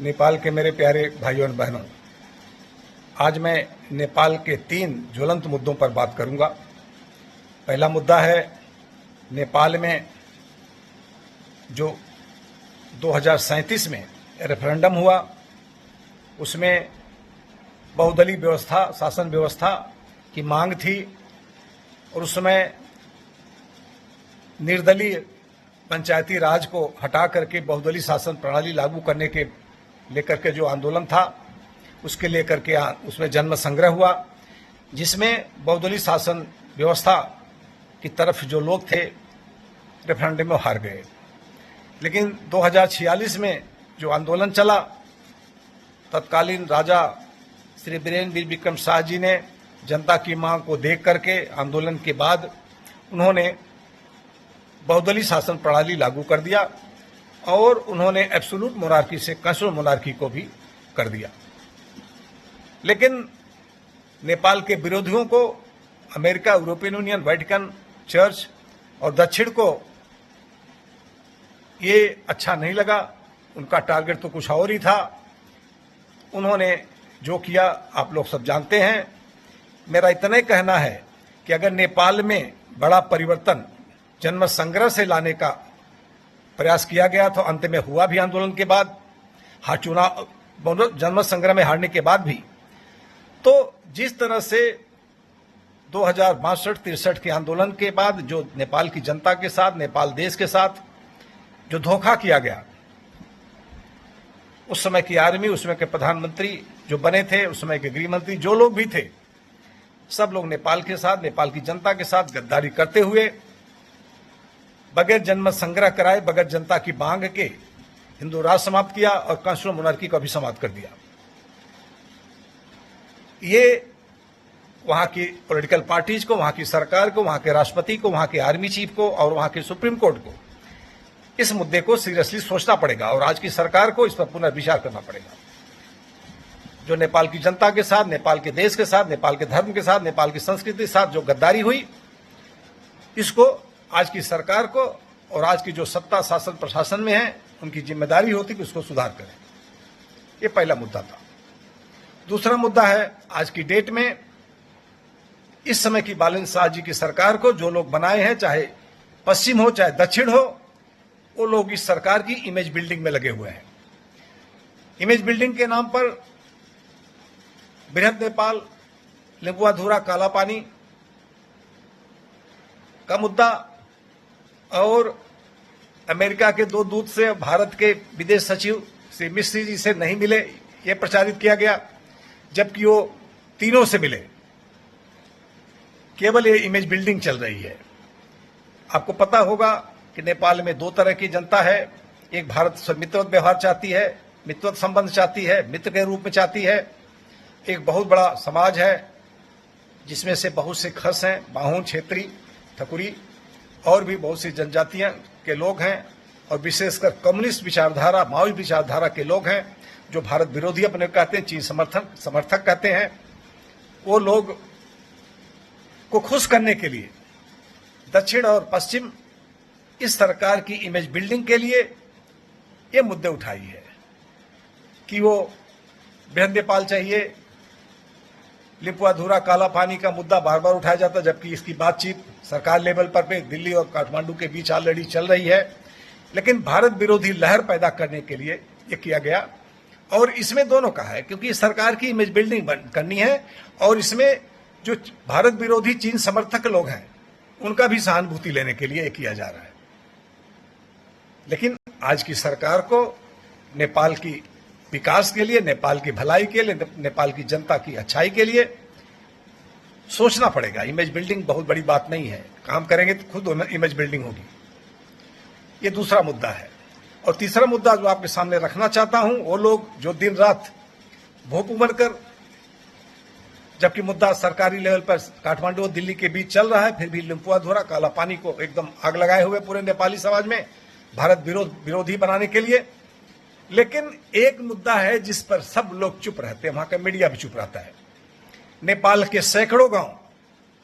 नेपाल के मेरे प्यारे भाइयों और बहनों, आज मैं नेपाल के 3 ज्वलंत मुद्दों पर बात करूंगा। पहला मुद्दा है नेपाल में जो 2037 में रेफरेंडम हुआ, उसमें बहुदलीय व्यवस्था, शासन व्यवस्था की मांग थी और उसमें निर्दलीय पंचायती राज को हटा करके बहुदलीय शासन प्रणाली लागू करने के लेकर के जो आंदोलन था, उसके लेकर के उसमें जन्म संग्रह हुआ, जिसमें बहुदलीय शासन व्यवस्था की तरफ जो लोग थे रेफरेंडम में हार गए। लेकिन 2046 में जो आंदोलन चला, तत्कालीन राजा श्री बीरेन वीर विक्रम शाह जी ने जनता की मांग को देख करके आंदोलन के बाद उन्होंने बहुदलीय शासन प्रणाली लागू कर दिया और उन्होंने एब्सोल्यूट मोनार्की से कंस्टिट्यूशनल मोनार्की को भी कर दिया। लेकिन नेपाल के विरोधियों को America, European union, Vatican church और दक्षिण को ये अच्छा नहीं लगा। उनका टारगेट तो कुछ और ही था। उन्होंने जो किया आप लोग सब जानते हैं। मेरा इतना ही कहना है कि अगर नेपाल में बड़ा परिवर्तन जन्म संग्रह से लाने का प्रयास किया गया तो अंत में हुआ भी आंदोलन के बाद, चुनाव जन्म संग्रह में हारने के बाद भी। तो जिस तरह से 2062-63 के आंदोलन के बाद जो नेपाल की जनता के साथ, नेपाल देश के साथ जो धोखा किया गया, उस समय की आर्मी, उस समय के प्रधानमंत्री जो बने थे, उस समय के गृह मंत्री, जो लोग भी थे, सब लोग नेपाल के साथ, नेपाल की जनता के साथ गद्दारी करते हुए बगैर जन्म संग्रह कराए, बगैर जनता की मांग के हिंदू राज समाप्त किया और कॉन्स्टिट्यूशनल मोनार्की को भी समाप्त कर दिया। ये वहां की पॉलिटिकल पार्टीज को, वहां की सरकार को, वहां के राष्ट्रपति को, वहां के आर्मी चीफ को और वहां के सुप्रीम कोर्ट को इस मुद्दे को सीरियसली सोचना पड़ेगा और आज की सरकार को इस पर पुनर्विचार करना पड़ेगा। जो नेपाल की जनता के साथ, नेपाल के देश के साथ, नेपाल के धर्म के साथ, नेपाल की संस्कृति के साथ जो गद्दारी हुई, इसको आज की सरकार को और आज की जो सत्ता, शासन, प्रशासन में है, उनकी जिम्मेदारी होती कि उसको सुधार करें। ये पहला मुद्दा था। दूसरा मुद्दा है, आज की डेट में इस समय की बालन शाह जी की सरकार को जो लोग बनाए हैं, चाहे पश्चिम हो चाहे दक्षिण हो, वो लोग इस सरकार की इमेज बिल्डिंग में लगे हुए हैं। इमेज बिल्डिंग के नाम पर बृहद नेपाल, लिम्बुआधुरा, काला पानी का मुद्दा और अमेरिका के 2 दूत से भारत के विदेश सचिव श्री मिश्री जी से नहीं मिले, यह प्रचारित किया गया, जबकि वो तीनों से मिले। केवल ये इमेज बिल्डिंग चल रही है। आपको पता होगा कि नेपाल में 2 तरह की जनता है। एक भारत से मित्रवत व्यवहार चाहती है, मित्रवत संबंध चाहती है, मित्र के रूप में चाहती है। एक बहुत बड़ा समाज है जिसमें से बहुत से खस हैं, बाहुन, क्षेत्री, ठकुरी और भी बहुत सी जनजातियां के लोग हैं और विशेषकर कम्युनिस्ट विचारधारा, माओवादी विचारधारा के लोग हैं जो भारत विरोधी अपने कहते हैं, चीन समर्थक कहते हैं। वो लोग को खुश करने के लिए दक्षिण और पश्चिम इस सरकार की इमेज बिल्डिंग के लिए ये मुद्दे उठाई है कि वो बृहद नेपाल चाहिए। लिम्बुआधुरा, काला पानी का मुद्दा बार बार उठाया जाता है, जबकि इसकी बातचीत सरकार लेवल पर पे दिल्ली और काठमांडू के बीच ऑलरेडी चल रही है। लेकिन भारत विरोधी लहर पैदा करने के लिए ये किया गया और इसमें दोनों का है, क्योंकि सरकार की इमेज बिल्डिंग करनी है और इसमें जो भारत विरोधी चीन समर्थक लोग हैं उनका भी सहानुभूति लेने के लिए किया जा रहा है। लेकिन आज की सरकार को नेपाल की विकास के लिए, नेपाल की भलाई के लिए, नेपाल की जनता की अच्छाई के लिए सोचना पड़ेगा। इमेज बिल्डिंग बहुत बड़ी बात नहीं है, काम करेंगे तो खुद इमेज बिल्डिंग होगी। ये दूसरा मुद्दा है। और तीसरा मुद्दा जो आपके सामने रखना चाहता हूं, वो लोग जो दिन रात भूख उमड़ कर, जबकि मुद्दा सरकारी लेवल पर काठमांडू और दिल्ली के बीच चल रहा है, फिर भी लिम्बुआधुरा, काला पानी को एकदम आग लगाए हुए पूरे नेपाली समाज में भारत विरोधी बनाने के लिए। लेकिन एक मुद्दा है जिस पर सब लोग चुप रहते हैं, वहां का मीडिया भी चुप रहता है। नेपाल के सैकड़ों गांव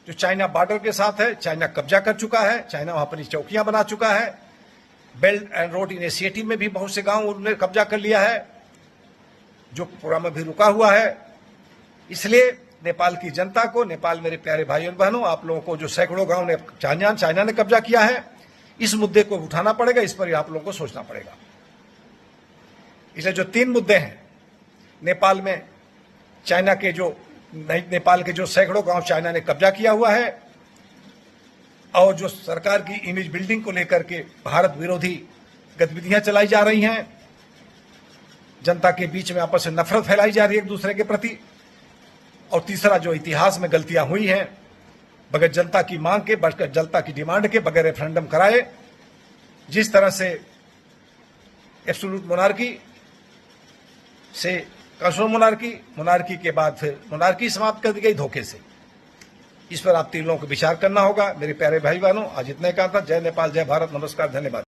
जो चाइना बॉर्डर के साथ है, चाइना कब्जा कर चुका है, चाइना वहां पर चौकियां बना चुका है। बेल्ट एंड रोड इनिशिएटिव में भी बहुत से गांव उन्होंने कब्जा कर लिया है। जो प्रोग्राम अभी रुका हुआ है। इसलिए नेपाल की जनता को, नेपाल मेरे प्यारे भाइयों और बहनों, आप लोगों को जो सैकड़ों गांव ने चाइना ने कब्जा किया है, इस मुद्दे को उठाना पड़ेगा, इस पर आप लोगों को सोचना पड़ेगा। इसलिए जो 3 मुद्दे हैं, नेपाल में नेपाल के जो सैकड़ों गांव चाइना ने कब्जा किया हुआ है, और जो सरकार की इमेज बिल्डिंग को लेकर के भारत विरोधी गतिविधियां चलाई जा रही हैं, जनता के बीच में आपस में नफरत फैलाई जा रही है एक दूसरे के प्रति, और तीसरा जो इतिहास में गलतियां हुई हैं, बगैर जनता की मांग के, बगैर जनता की डिमांड के, बगैर रेफरेंडम कराए, जिस तरह से एब्सोल्यूट मोनार्की से कंस्टिट्यूशनल मोनार्की के बाद फिर मोनार्की समाप्त कर दी गई धोखे से। इस पर आप 3 लोगों को विचार करना होगा। मेरे प्यारे भाई बहनों, आज इतने कहा था। जय नेपाल, जय भारत, नमस्कार, धन्यवाद।